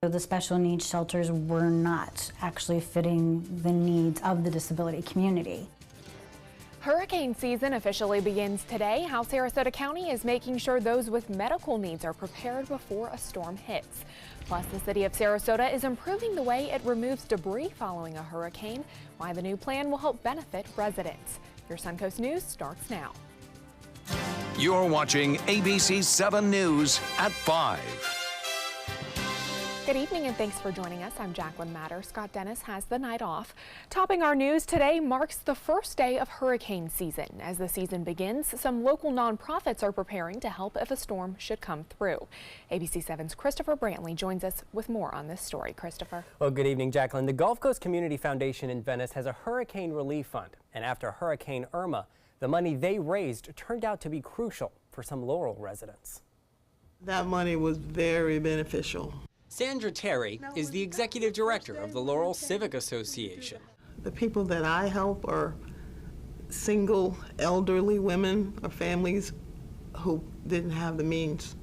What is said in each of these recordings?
The special needs shelters were not actually fitting the needs of the disability community. Hurricane season officially begins today. How Sarasota County is making sure those with medical needs are prepared before a storm hits. Plus, the city of Sarasota is improving the way it removes debris following a hurricane. Why the new plan will help benefit residents. Your Suncoast News starts now. You're watching ABC 7 News at 5. Good evening and thanks for joining us. I'm Jacqueline Matter. Scott Dennis has the night off. Topping our news today marks the first day of hurricane season. As the season begins, some local nonprofits are preparing to help if a storm should come through. ABC 7's Christopher Brantley joins us with more on this story. Christopher. Well, good evening, Jacqueline. The Gulf Coast Community Foundation in Venice has a hurricane relief fund. And after Hurricane Irma, the money they raised turned out to be crucial for some Laurel residents. That money was very beneficial. Sandra Terry is the executive director of the Laurel Civic Association. The people that I help are single, elderly women or families who didn't have the means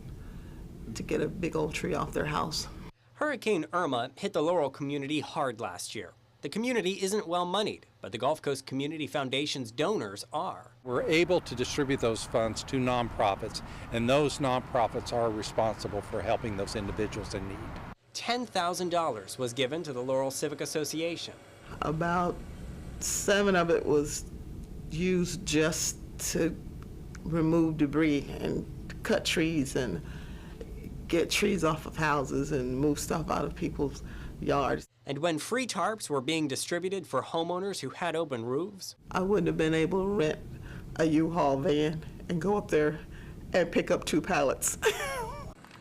to get a big old tree off their house. Hurricane Irma hit the Laurel community hard last year. The community isn't well moneyed, but the Gulf Coast Community Foundation's donors are. We're able to distribute those funds to nonprofits, and those nonprofits are responsible for helping those individuals in need. $10,000 was given to the Laurel Civic Association. About 7 of it was used just to remove debris and cut trees and get trees off of houses and move stuff out of people's yards. And when free tarps were being distributed for homeowners who had open roofs, I wouldn't have been able to rent a U-Haul van and go up there and pick up 2 pallets.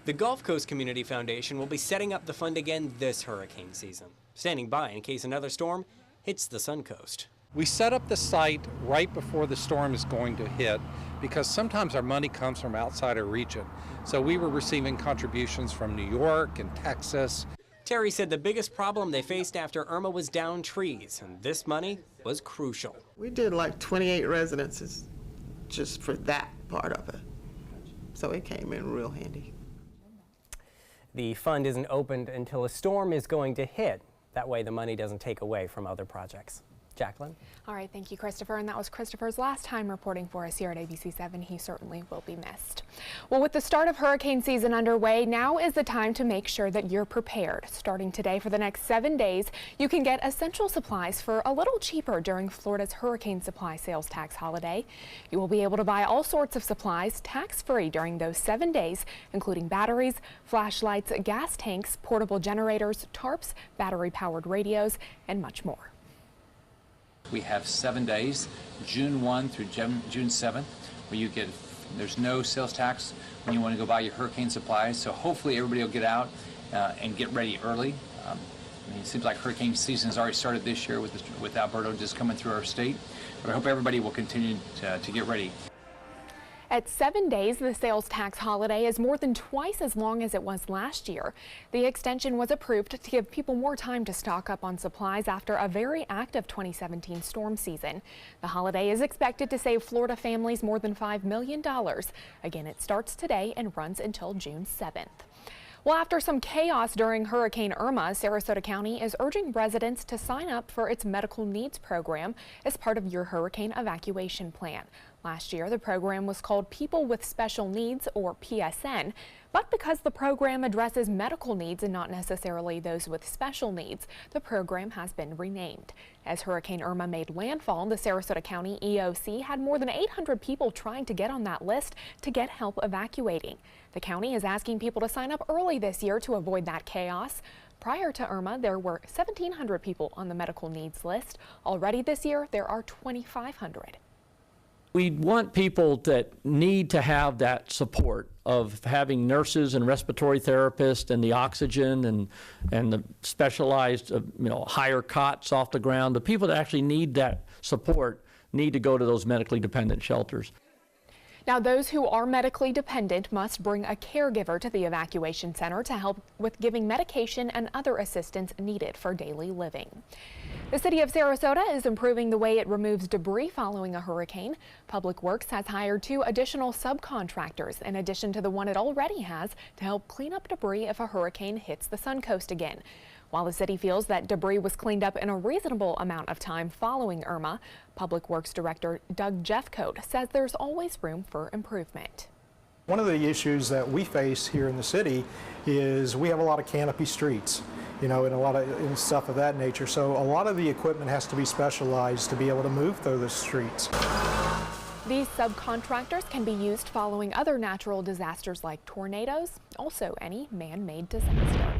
the Gulf Coast Community Foundation will be setting up the fund again this hurricane season, standing by in case another storm hits the Suncoast. We set up the site right before the storm is going to hit because sometimes our money comes from outside our region. So we were receiving contributions from New York and Texas. Terry said the biggest problem they faced after Irma was downed trees, and this money was crucial. We did like 28 residences just for that part of it. So it came in real handy. The fund isn't opened until a storm is going to hit. That way the money doesn't take away from other projects. Jacqueline? All right, thank you, Christopher. And that was Christopher's last time reporting for us here at ABC 7. He certainly will be missed. Well, with the start of hurricane season underway, now is the time to make sure that you're prepared. Starting today for the next 7 days, you can get essential supplies for a little cheaper during Florida's hurricane supply sales tax holiday. You will be able to buy all sorts of supplies tax-free during those 7 days, including batteries, flashlights, gas tanks, portable generators, tarps, battery-powered radios, and much more. We have 7 days, June 1 through June 7th, where there's no sales tax when you want to go buy your hurricane supplies. So hopefully everybody will get out and get ready early. It seems like hurricane season has already started this year with Alberto just coming through our state. But I hope everybody will continue to get ready. At 7 days, the sales tax holiday is more than twice as long as it was last year. The extension was approved to give people more time to stock up on supplies after a very active 2017 storm season. The holiday is expected to save Florida families more than $5 million. Again, it starts today and runs until June 7th. Well, after some chaos during Hurricane Irma, Sarasota County is urging residents to sign up for its medical needs program as part of your hurricane evacuation plan. Last year, the program was called People with Special Needs, or PSN, but because the program addresses medical needs and not necessarily those with special needs, the program has been renamed. As Hurricane Irma made landfall, the Sarasota County EOC had more than 800 people trying to get on that list to get help evacuating. The county is asking people to sign up early this year to avoid that chaos. Prior to Irma, there were 1,700 people on the medical needs list. Already this year, there are 2,500. We want people that need to have that support of having nurses and respiratory therapists and the oxygen and the specialized, higher cots off the ground. The people that actually need that support need to go to those medically dependent shelters. Now, those who are medically dependent must bring a caregiver to the evacuation center to help with giving medication and other assistance needed for daily living. The city of Sarasota is improving the way it removes debris following a hurricane. Public Works has hired 2 additional subcontractors in addition to the one it already has to help clean up debris if a hurricane hits the Suncoast again. While the city feels that debris was cleaned up in a reasonable amount of time following Irma, Public Works Director Doug Jeffcoat says there's always room for improvement. One of the issues that we face here in the city is we have a lot of canopy streets, and a lot of stuff of that nature. So a lot of the equipment has to be specialized to be able to move through the streets. These subcontractors can be used following other natural disasters like tornadoes, also any man-made disaster.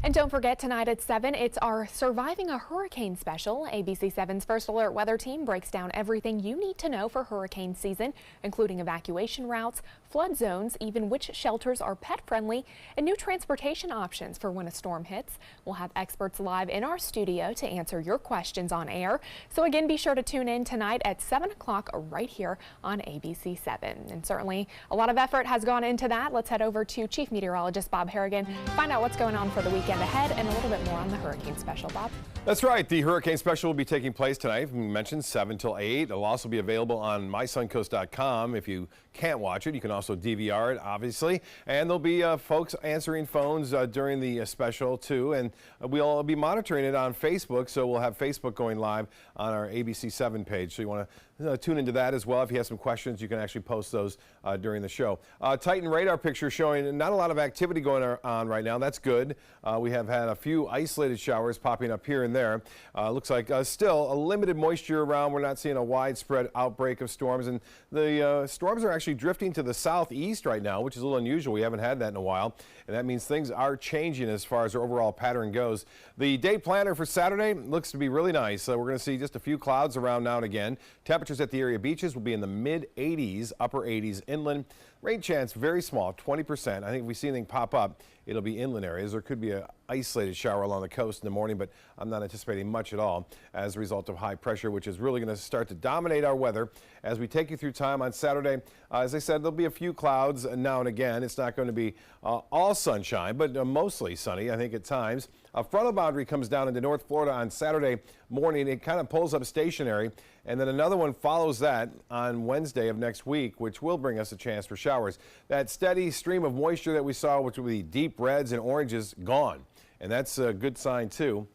And don't forget, tonight at 7, it's our Surviving a Hurricane special. ABC 7's First Alert weather team breaks down everything you need to know for hurricane season, including evacuation routes, flood zones, even which shelters are pet-friendly, and new transportation options for when a storm hits. We'll have experts live in our studio to answer your questions on air. So again, be sure to tune in tonight at 7 o'clock right here on ABC 7. And certainly a lot of effort has gone into that. Let's head over to Chief Meteorologist Bob Harrigan, find out what's going on for the weekend ahead and a little bit more on the hurricane special. Bob? That's right. The hurricane special will be taking place tonight. We mentioned 7 till 8. It'll also be available on mysuncoast.com. If you can't watch it, you can also DVR it, obviously. And there'll be folks answering phones during the special, too. And we'll be monitoring it on Facebook, so we'll have Facebook going live on our ABC 7 page. So you want to tune into that as well. If you have some questions, you can actually post those during the show. Titan radar picture showing not a lot of activity going on right now. That's good. We have had a few isolated showers popping up here and there. Looks like still a limited moisture around. We're not seeing a widespread outbreak of storms, and the storms are actually drifting to the southeast right now, which is a little unusual. We haven't had that in a while, and that means things are changing as far as our overall pattern goes. The day planner for Saturday looks to be really nice. We're going to see just a few clouds around now and again. Temperatures at the area beaches will be in the mid-80s, upper 80s inland. Rain chance very small, 20%. I think if we see anything pop up, it'll be inland areas. There could be an isolated shower along the coast in the morning, but I'm not anticipating much at all as a result of high pressure, which is really going to start to dominate our weather as we take you through time on Saturday. As I said, there'll be a few clouds now and again. It's not going to be all sunshine, but mostly sunny, I think, at times. A frontal boundary comes down into North Florida on Saturday morning. It kind of pulls up stationary, and then another one follows that on Wednesday of next week, which will bring us a chance for showers. That steady stream of moisture that we saw, which will be deep reds and oranges, gone. And that's a good sign, too.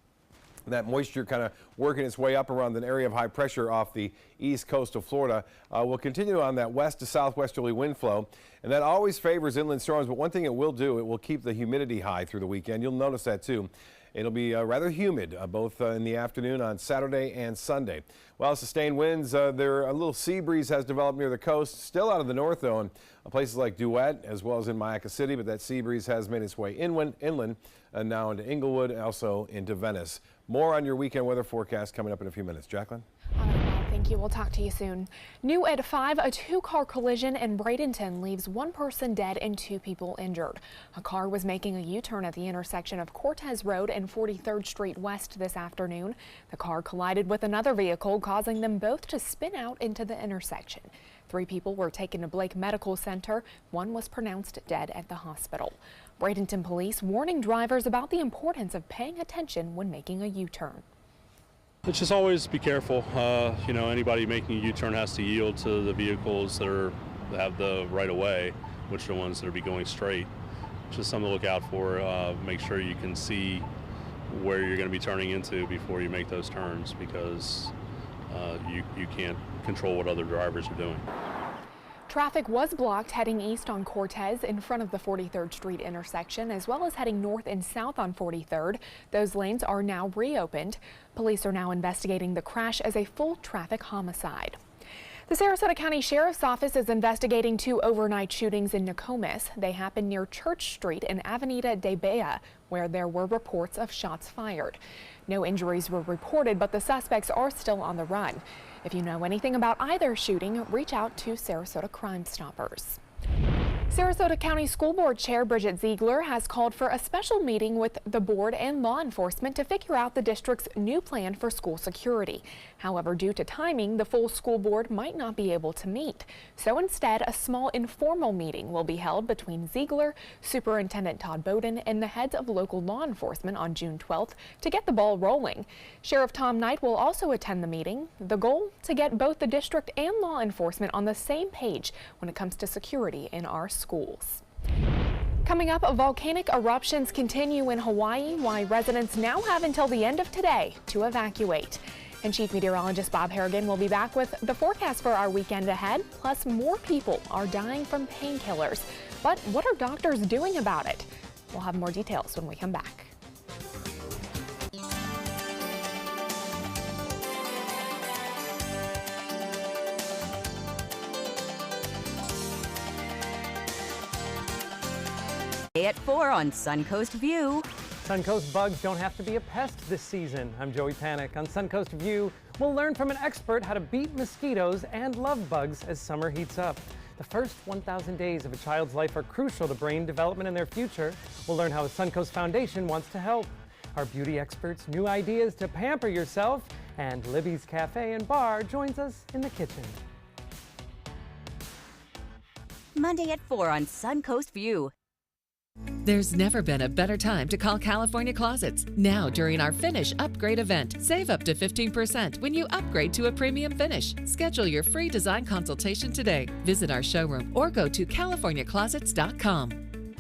That moisture kind of working its way up around an area of high pressure off the east coast of Florida will continue on that west to southwesterly wind flow, and that always favors inland storms. But one thing it will do, it will keep the humidity high through the weekend. You'll notice that too. It'll be rather humid both in the afternoon on Saturday and Sunday. Well, sustained winds, a little sea breeze has developed near the coast, still out of the north though, in places like Duet as well as in Mayaca City, but that sea breeze has made its way inland and now into Inglewood, also into Venice. More on your weekend weather forecast coming up in a few minutes. Jacqueline? All right, Bob, thank you. We'll talk to you soon. New at 5, a 2-car collision in Bradenton leaves 1 person dead and 2 people injured. A car was making a U-turn at the intersection of Cortez Road and 43rd Street West this afternoon. The car collided with another vehicle, causing them both to spin out into the intersection. 3 people were taken to Blake Medical Center. 1 was pronounced dead at the hospital. Bradenton police warning drivers about the importance of paying attention when making a U-turn. Let's just always be careful. Anybody making a U-turn has to yield to the vehicles that have the right of way, which are the ones that are going straight. Just something to look out for. Make sure you can see where you're going to be turning into before you make those turns, because you can't control what other drivers are doing. Traffic was blocked heading east on Cortez in front of the 43rd Street intersection, as well as heading north and south on 43rd. Those lanes are now reopened. Police are now investigating the crash as a full traffic homicide. The Sarasota County Sheriff's Office is investigating 2 overnight shootings in Nokomis. They happened near Church Street and Avenida de Bea, where there were reports of shots fired. No injuries were reported, but the suspects are still on the run. If you know anything about either shooting, reach out to Sarasota Crime Stoppers. Sarasota County School Board Chair Bridget Ziegler has called for a special meeting with the board and law enforcement to figure out the district's new plan for school security. However, due to timing, the full school board might not be able to meet. So instead, a small informal meeting will be held between Ziegler, Superintendent Todd Bowden, and the heads of local law enforcement on June 12th to get the ball rolling. Sheriff Tom Knight will also attend the meeting. The goal, to get both the district and law enforcement on the same page when it comes to security in our schools. Coming up, volcanic eruptions continue in Hawaii, why residents now have until the end of today to evacuate. And Chief Meteorologist Bob Harrigan will be back with the forecast for our weekend ahead. Plus, more people are dying from painkillers. But what are doctors doing about it? We'll have more details when we come back. At 4 on Suncoast View. Suncoast bugs don't have to be a pest this season. I'm Joey Panic. On Suncoast View, we'll learn from an expert how to beat mosquitoes and love bugs as summer heats up. The first 1,000 days of a child's life are crucial to brain development and their future. We'll learn how the Suncoast Foundation wants to help. Our beauty experts' new ideas to pamper yourself, and Libby's Cafe and Bar joins us in the kitchen. Monday at 4 on Suncoast View. There's never been a better time to call California Closets. Now, during our Finish Upgrade event, save up to 15% when you upgrade to a premium finish. Schedule your free design consultation today. Visit our showroom or go to californiaclosets.com.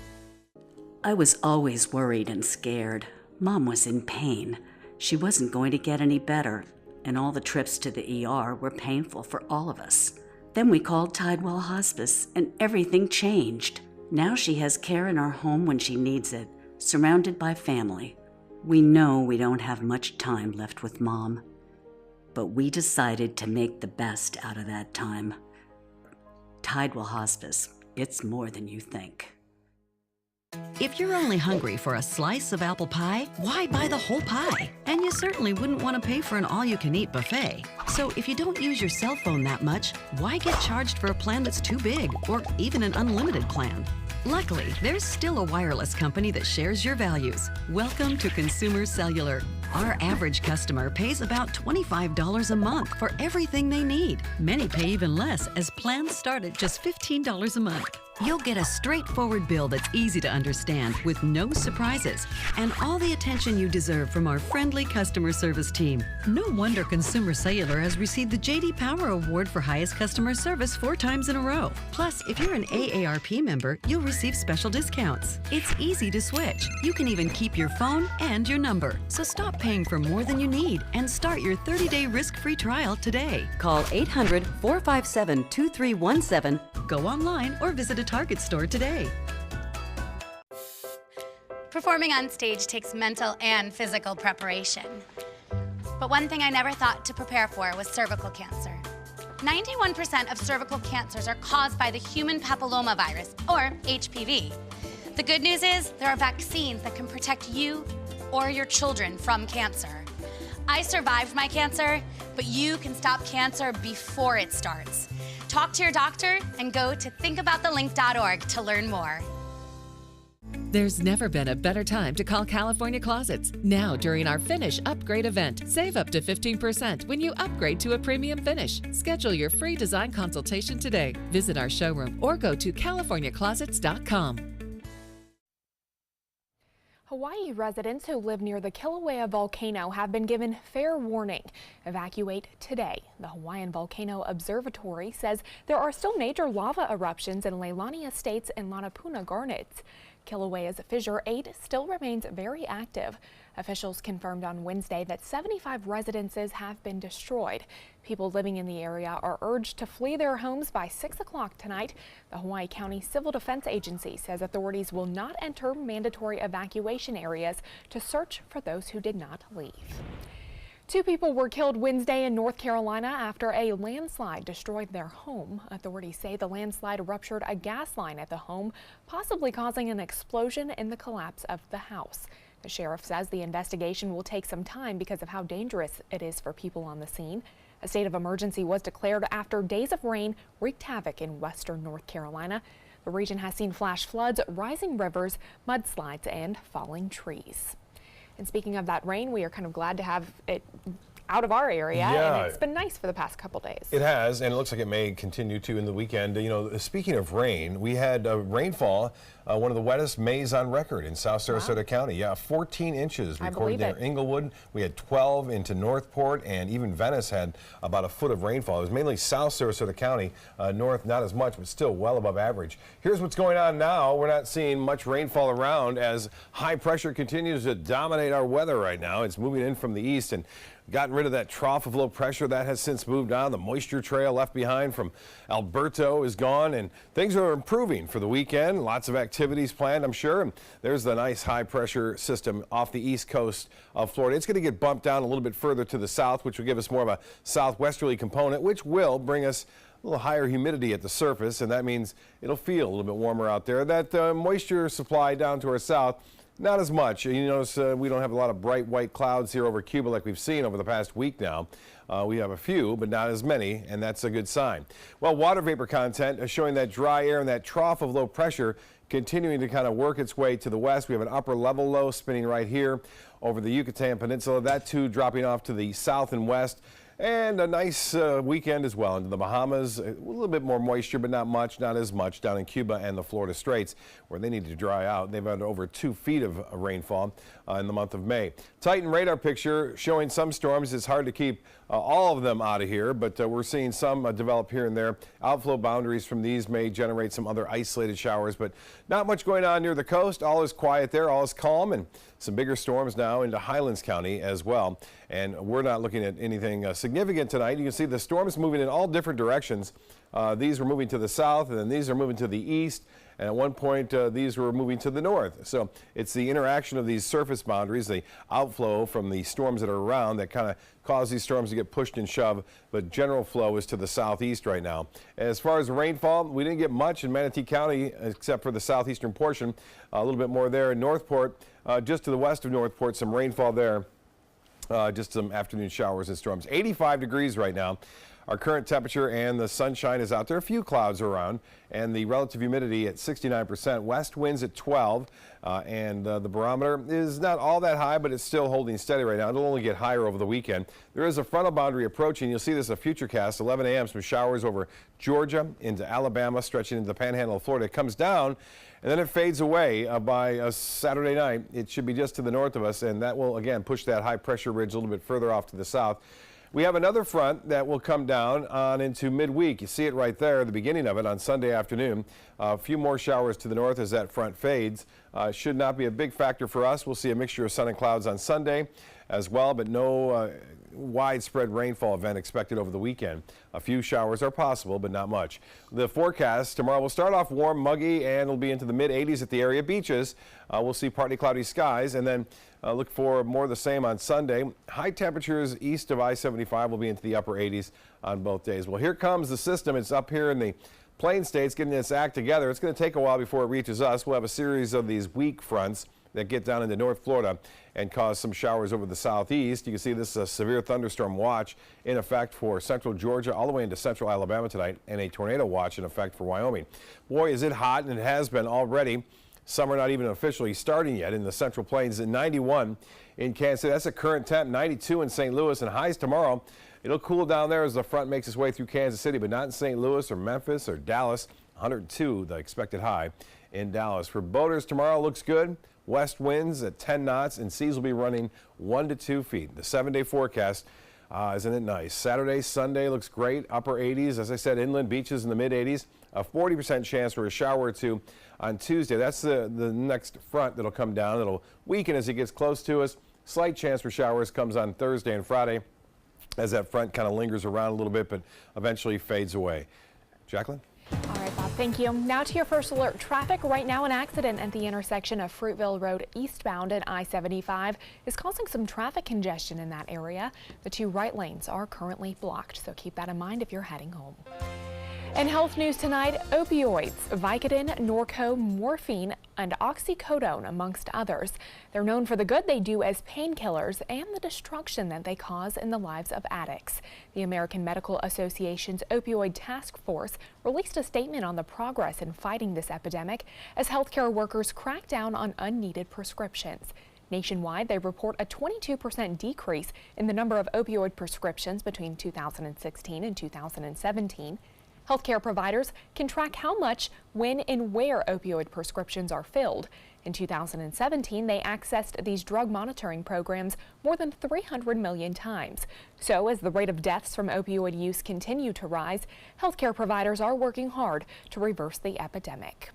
I was always worried and scared. Mom was in pain. She wasn't going to get any better, and all the trips to the ER were painful for all of us. Then we called Tidewell Hospice, and everything changed. Now she has care in our home when she needs it, surrounded by family. We know we don't have much time left with Mom, but we decided to make the best out of that time. Tidewell Hospice, it's more than you think. If you're only hungry for a slice of apple pie, why buy the whole pie? And you certainly wouldn't want to pay for an all-you-can-eat buffet. So if you don't use your cell phone that much, why get charged for a plan that's too big, or even an unlimited plan? Luckily, there's still a wireless company that shares your values. Welcome to Consumer Cellular. Our average customer pays about $25 a month for everything they need. Many pay even less, as plans start at just $15 a month. You'll get a straightforward bill that's easy to understand with no surprises and all the attention you deserve from our friendly customer service team. No wonder Consumer Cellular has received the J.D. Power Award for highest customer service 4 times in a row. Plus, if you're an AARP member, you'll receive special discounts. It's easy to switch. You can even keep your phone and your number. So stop paying for more than you need and start your 30-day risk-free trial today. Call 800-457-2317. Go online or visit a Target store today. Performing on stage takes mental and physical preparation. But one thing I never thought to prepare for was cervical cancer. 91% of cervical cancers are caused by the human papillomavirus, or HPV. The good news is there are vaccines that can protect you or your children from cancer. I survived my cancer, but you can stop cancer before it starts. Talk to your doctor and go to thinkaboutthelink.org to learn more. There's never been a better time to call California Closets. Now, during our Finish Upgrade event, save up to 15% when you upgrade to a premium finish. Schedule your free design consultation today. Visit our showroom or go to californiaclosets.com. Hawaii residents who live near the Kilauea volcano have been given fair warning. Evacuate today. The Hawaiian Volcano Observatory says there are still major lava eruptions in Leilani Estates and Lanapuna Gardens. Kilauea's Fissure 8 still remains very active. Officials confirmed on Wednesday that 75 residences have been destroyed. People living in the area are urged to flee their homes by 6 o'clock tonight. The Hawaii County Civil Defense Agency says authorities will not enter mandatory evacuation areas to search for those who did not leave. 2 people were killed Wednesday in North Carolina after a landslide destroyed their home. Authorities say the landslide ruptured a gas line at the home, possibly causing an explosion and the collapse of the house. The sheriff says the investigation will take some time because of how dangerous it is for people on the scene. A state of emergency was declared after days of rain wreaked havoc in western North Carolina. The region has seen flash floods, rising rivers, mudslides, and falling trees. And speaking of that rain, we are kind of glad to have it out of our area, and it's been nice for the past couple days. It has, and it looks like it may continue to in the weekend. You know, speaking of rain, we had rainfall, one of the wettest Mays on record in South Sarasota County. Yeah, 14 inches recorded there in Inglewood. We had 12 into Northport, and even Venice had about a foot of rainfall. It was mainly South Sarasota County, north not as much, but still well above average. Here's what's going on now. We're not seeing much rainfall around as high pressure continues to dominate our weather right now. It's moving in from the east and gotten rid of that trough of low pressure. That has since moved on. The moisture trail left behind from Alberto is gone, and things are improving for the weekend. Lots of activities planned, I'm sure. And there's the nice high pressure system off the east coast of Florida. It's going to get bumped down a little bit further to the south, which will give us more of a southwesterly component, which will bring us a little higher humidity at the surface, and that means it'll feel a little bit warmer out there. That moisture supply down to our south, not as much. You notice we don't have a lot of bright white clouds here over Cuba like we've seen over the past week now. We have a few, but not as many, and that's a good sign. Well, water vapor content is showing that dry air and that trough of low pressure continuing to kind of work its way to the west. We have an upper level low spinning right here over the Yucatan Peninsula. That too dropping off to the south and west. And a nice weekend as well into the Bahamas. A little bit more moisture, but not much, not as much down in Cuba and the Florida Straits where they need to dry out. They've had over 2 feet of rainfall in the month of May. Titan radar picture showing some storms. It's hard to keep all of them out of here, but we're seeing some develop here and there. Outflow boundaries from these may generate some other isolated showers, but not much going on near the coast. All is quiet there, all is calm, and some bigger storms now into Highlands County as well. And we're not looking at anything significant tonight. You can see the storms moving in all different directions. These were moving to the south, and then these are moving to the east. And at one point, these were moving to the north. So it's the interaction of these surface boundaries, the outflow from the storms that are around that kind of cause these storms to get pushed and shoved. But general flow is to the southeast right now. As far as rainfall, we didn't get much in Manatee County except for the southeastern portion. A little bit more there in Northport. Just to the west of Northport, some rainfall there. Just some afternoon showers and storms. 85 degrees right now. Our current temperature, and the sunshine is out there. A few clouds around, and the relative humidity at 69%. West winds at 12, and the barometer is not all that high, but it's still holding steady right now. It'll only get higher over the weekend. There is a frontal boundary approaching. You'll see this a Futurecast, 11 a.m. Some showers over Georgia into Alabama, stretching into the panhandle of Florida. It comes down, and then it fades away by Saturday night. It should be just to the north of us, and that will, again, push that high pressure ridge a little bit further off to the south. We have another front that will come down on into midweek. You see it right there, the beginning of it on Sunday afternoon. A few more showers to the north as that front fades. Should not be a big factor for us. We'll see a mixture of sun and clouds on Sunday as well, but no widespread rainfall event expected over the weekend. A few showers are possible, but not much. The forecast tomorrow will start off warm, muggy, and it'll be into the mid-80s at the area beaches. We'll see partly cloudy skies, and then look for more of the same on Sunday. High temperatures east of I-75 will be into the upper 80s on both days. Well, here comes the system. It's up here in the Plain States getting its act together. It's going to take a while before it reaches us. We'll have a series of these weak fronts that get down into North Florida and cause some showers over the southeast. You can see this severe thunderstorm watch in effect for central Georgia all the way into central Alabama tonight, and a tornado watch in effect for Wyoming. Boy, is it hot, and it has been already. Summer not even officially starting yet in the Central Plains. At 91 in Kansas City. That's a current temp. 92 in St. Louis, and highs tomorrow. It'll cool down there as the front makes its way through Kansas City, but not in St. Louis or Memphis or Dallas. 102 the expected high in Dallas. For boaters tomorrow, looks good. West winds at 10 knots, and seas will be running 1 to 2 feet. The 7-day forecast, isn't it nice? Saturday, Sunday looks great. Upper 80s. As I said, inland beaches in the mid 80s. A 40% chance for a shower or two on Tuesday. That's the next front that'll come down. It'll weaken as it gets close to us. Slight chance for showers comes on Thursday and Friday as that front kind of lingers around a little bit, but eventually fades away. Jacqueline? All right, Bob, thank you. Now to your first alert traffic. Right now, an accident at the intersection of Fruitville Road eastbound at I-75 is causing some traffic congestion in that area. The 2 right lanes are currently blocked, so keep that in mind if you're heading home. In health news tonight, opioids, Vicodin, Norco, morphine, and oxycodone, amongst others. They're known for the good they do as painkillers and the destruction that they cause in the lives of addicts. The American Medical Association's Opioid Task Force released a statement on the progress in fighting this epidemic as healthcare workers crack down on unneeded prescriptions. Nationwide, they report a 22% decrease in the number of opioid prescriptions between 2016 and 2017. Healthcare providers can track how much, when, and where opioid prescriptions are filled. In 2017, they accessed these drug monitoring programs more than 300 million times. So as the rate of deaths from opioid use continue to rise, healthcare providers are working hard to reverse the epidemic.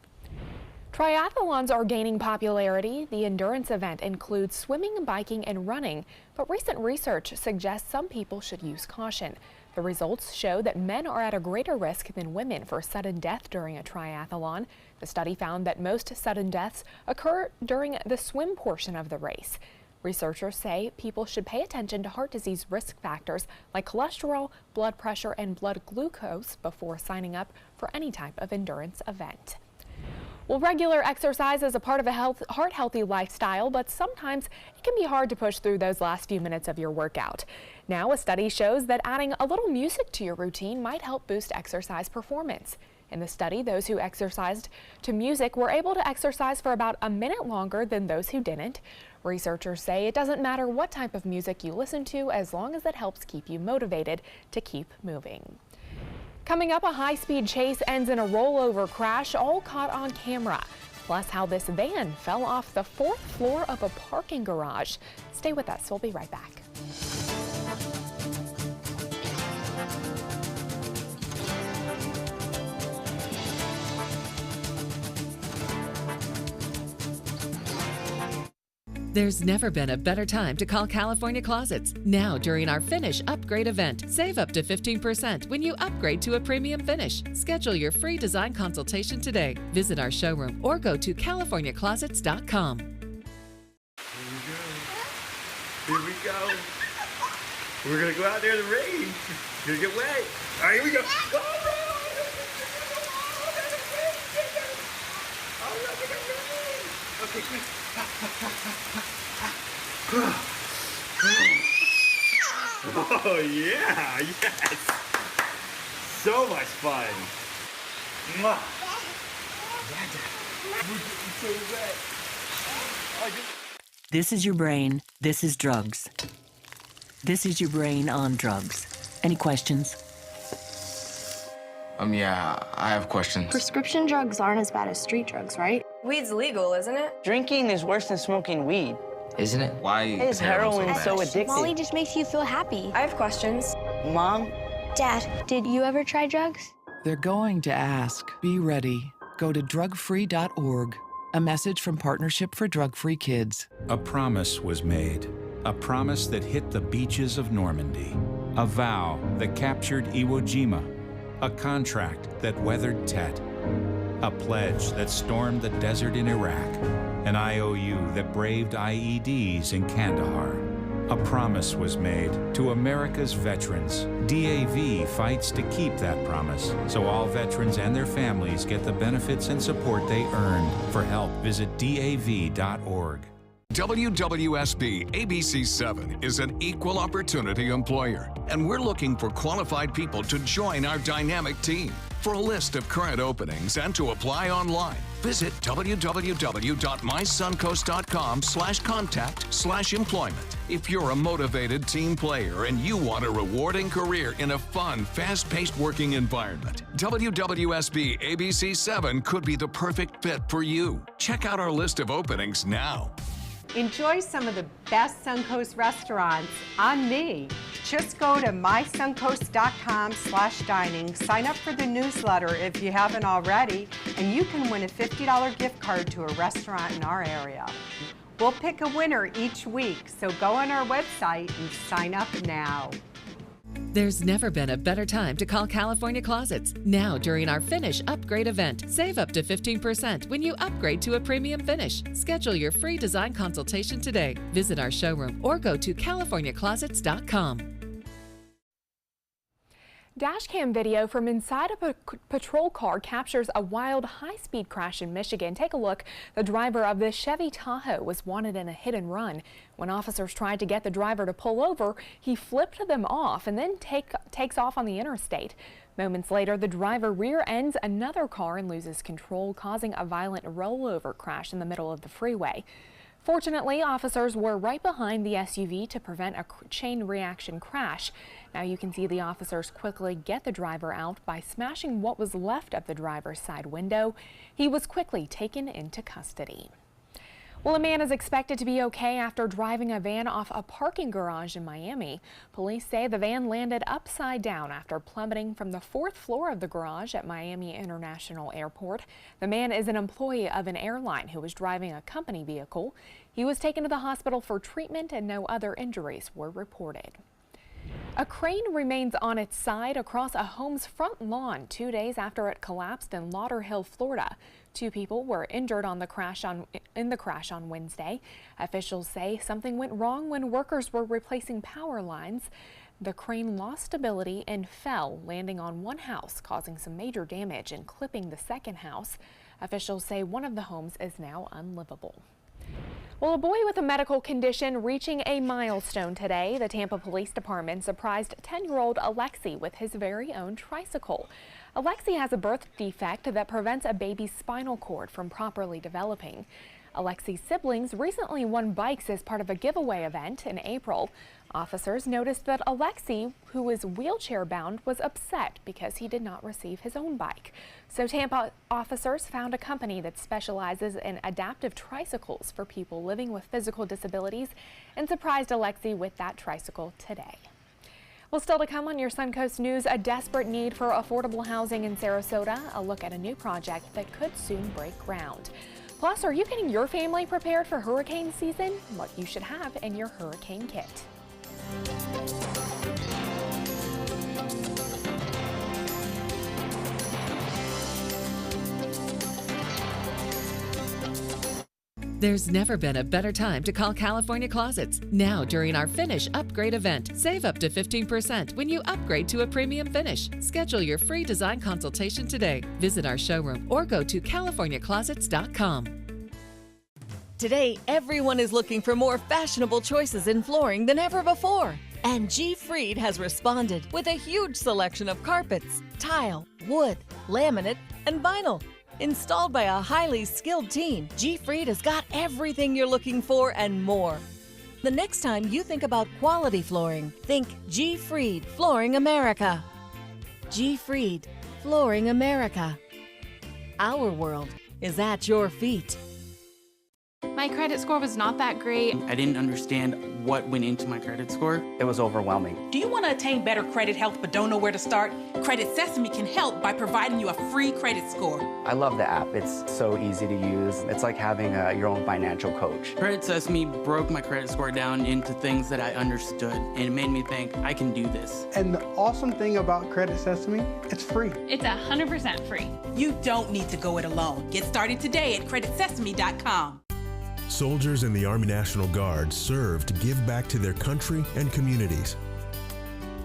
Triathlons are gaining popularity. The endurance event includes swimming, biking, and running, but recent research suggests some people should use caution. The results show that men are at a greater risk than women for sudden death during a triathlon. The study found that most sudden deaths occur during the swim portion of the race. Researchers say people should pay attention to heart disease risk factors like cholesterol, blood pressure, and blood glucose before signing up for any type of endurance event. Well, regular exercise is a part of a heart-healthy lifestyle, but sometimes it can be hard to push through those last few minutes of your workout. Now, a study shows that adding a little music to your routine might help boost exercise performance. In the study, those who exercised to music were able to exercise for about a minute longer than those who didn't. Researchers say it doesn't matter what type of music you listen to as long as it helps keep you motivated to keep moving. Coming up, a high-speed chase ends in a rollover crash, all caught on camera. Plus, how this van fell off the 4th floor of a parking garage. Stay with us. We'll be right back. There's never been a better time to call California Closets. Now, during our Finish Upgrade event, save up to 15% when you upgrade to a premium finish. Schedule your free design consultation today. Visit our showroom or go to californiaclosets.com. Here we go. We're gonna go out there in the rain. Gonna get wet. All right, here we go. Okay, quick. Oh yeah, yes. So much fun. Mwah. We're getting so wet. This is your brain. This is drugs. This is your brain on drugs. Any questions? Yeah, I have questions. Prescription drugs aren't as bad as street drugs, right? Weed's legal, isn't it? Drinking is worse than smoking weed. Isn't it? Why is heroin so addictive? Molly just makes you feel happy. I have questions. Mom? Dad, did you ever try drugs? They're going to ask. Be ready. Go to drugfree.org. A message from Partnership for Drug-Free Kids. A promise was made. A promise that hit the beaches of Normandy. A vow that captured Iwo Jima. A contract that weathered Tet. A pledge that stormed the desert in Iraq. An IOU that braved IEDs in Kandahar. A promise was made to America's veterans. DAV fights to keep that promise, so all veterans and their families get the benefits and support they earned. For help, visit DAV.org. WWSB ABC7 is an equal opportunity employer, and we're looking for qualified people to join our dynamic team. For a list of current openings and to apply online, visit www.mysuncoast.com/contact/employment. If you're a motivated team player and you want a rewarding career in a fun, fast-paced working environment, WWSB ABC7 could be the perfect fit for you. Check out our list of openings now. Enjoy some of the best Suncoast restaurants on me. Just go to mysuncoast.com/dining, sign up for the newsletter if you haven't already, and you can win a $50 gift card to a restaurant in our area. We'll pick a winner each week, so go on our website and sign up now. There's never been a better time to call California Closets. Now, during our Finish Upgrade event, save up to 15% when you upgrade to a premium finish. Schedule your free design consultation today. Visit our showroom or go to californiaclosets.com. Dashcam video from inside a patrol car captures a wild high-speed crash in Michigan. Take a look. The driver of this Chevy Tahoe was wanted in a hit and run. When officers tried to get the driver to pull over, he flipped them off and then takes off on the interstate. Moments later, the driver rear-ends another car and loses control, causing a violent rollover crash in the middle of the freeway. Fortunately, officers were right behind the SUV to prevent a chain reaction crash. Now you can see the officers quickly get the driver out by smashing what was left of the driver's side window. He was quickly taken into custody. Well, a man is expected to be okay after driving a van off a parking garage in Miami. Police say the van landed upside down after plummeting from the 4th floor of the garage at Miami International Airport. The man is an employee of an airline who was driving a company vehicle. He was taken to the hospital for treatment and no other injuries were reported. A crane remains on its side across a home's front lawn 2 days after it collapsed in Lauderhill, Florida. 2 people were injured in the crash on Wednesday. Officials say something went wrong when workers were replacing power lines. The crane lost stability and fell, landing on one house, causing some major damage and clipping the second house. Officials say one of the homes is now unlivable. Well, a boy with a medical condition reaching a milestone today. The Tampa Police Department surprised 10-year-old Alexi with his very own tricycle. Alexi has a birth defect that prevents a baby's spinal cord from properly developing. Alexi's siblings recently won bikes as part of a giveaway event in April. Officers noticed that Alexi, who is wheelchair-bound, was upset because he did not receive his own bike. So Tampa officers found a company that specializes in adaptive tricycles for people living with physical disabilities and surprised Alexi with that tricycle today. Well, still to come on your Suncoast News, a desperate need for affordable housing in Sarasota, a look at a new project that could soon break ground. Plus, are you getting your family prepared for hurricane season? What you should have in your hurricane kit. There's never been a better time to call California Closets. Now, during our Finish Upgrade event, save up to 15% when you upgrade to a premium finish. Schedule your free design consultation today. Visit our showroom or go to californiaclosets.com. Today, everyone is looking for more fashionable choices in flooring than ever before. And G. Fried has responded with a huge selection of carpets, tile, wood, laminate, and vinyl. Installed by a highly skilled team, G. Fried has got everything you're looking for and more. The next time you think about quality flooring, think G. Fried Flooring America. G. Fried Flooring America. Our world is at your feet. My credit score was not that great. I didn't understand what went into my credit score. It was overwhelming. Do you want to attain better credit health but don't know where to start? Credit Sesame can help by providing you a free credit score. I love the app. It's so easy to use. It's like having your own financial coach. Credit Sesame broke my credit score down into things that I understood, and it made me think I can do this. And the awesome thing about Credit Sesame, it's free. It's 100% free. You don't need to go it alone. Get started today at creditsesame.com. Soldiers in the Army National Guard serve to give back to their country and communities.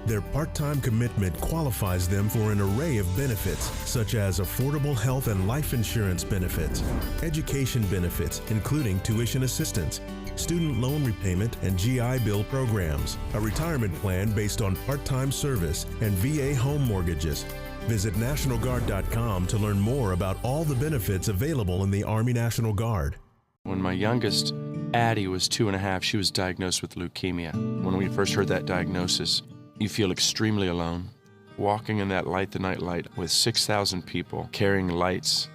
Their part-time commitment qualifies them for an array of benefits, such as affordable health and life insurance benefits, education benefits, including tuition assistance, student loan repayment and GI Bill programs, a retirement plan based on part-time service, and VA home mortgages. Visit NationalGuard.com to learn more about all the benefits available in the Army National Guard. When my youngest, Addie, was 2.5, she was diagnosed with leukemia. When we first heard that diagnosis, you feel extremely alone. Walking in that Light the Night light with 6,000 people carrying lights,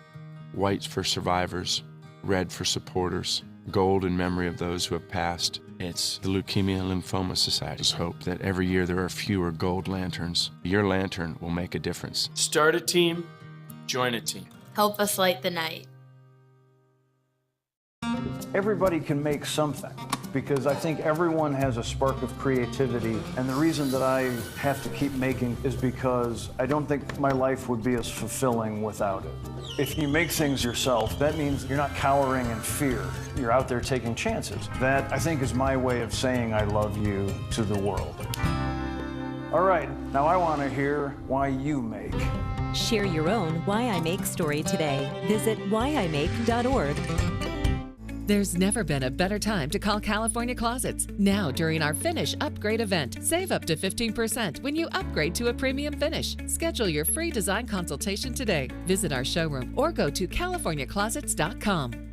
white for survivors, red for supporters, gold in memory of those who have passed. It's the Leukemia and Lymphoma Society's hope that every year there are fewer gold lanterns. Your lantern will make a difference. Start a team, join a team. Help us light the night. Everybody can make something, because I think everyone has a spark of creativity, and the reason that I have to keep making is because I don't think my life would be as fulfilling without it. If you make things yourself, that means you're not cowering in fear. You're out there taking chances. That, I think, is my way of saying I love you to the world. All right, now I want to hear why you make. Share your own Why I Make story today. Visit whyimake.org. There's never been a better time to call California Closets. Now, during our Finish Upgrade event, save up to 15% when you upgrade to a premium finish. Schedule your free design consultation today. Visit our showroom or go to californiaclosets.com.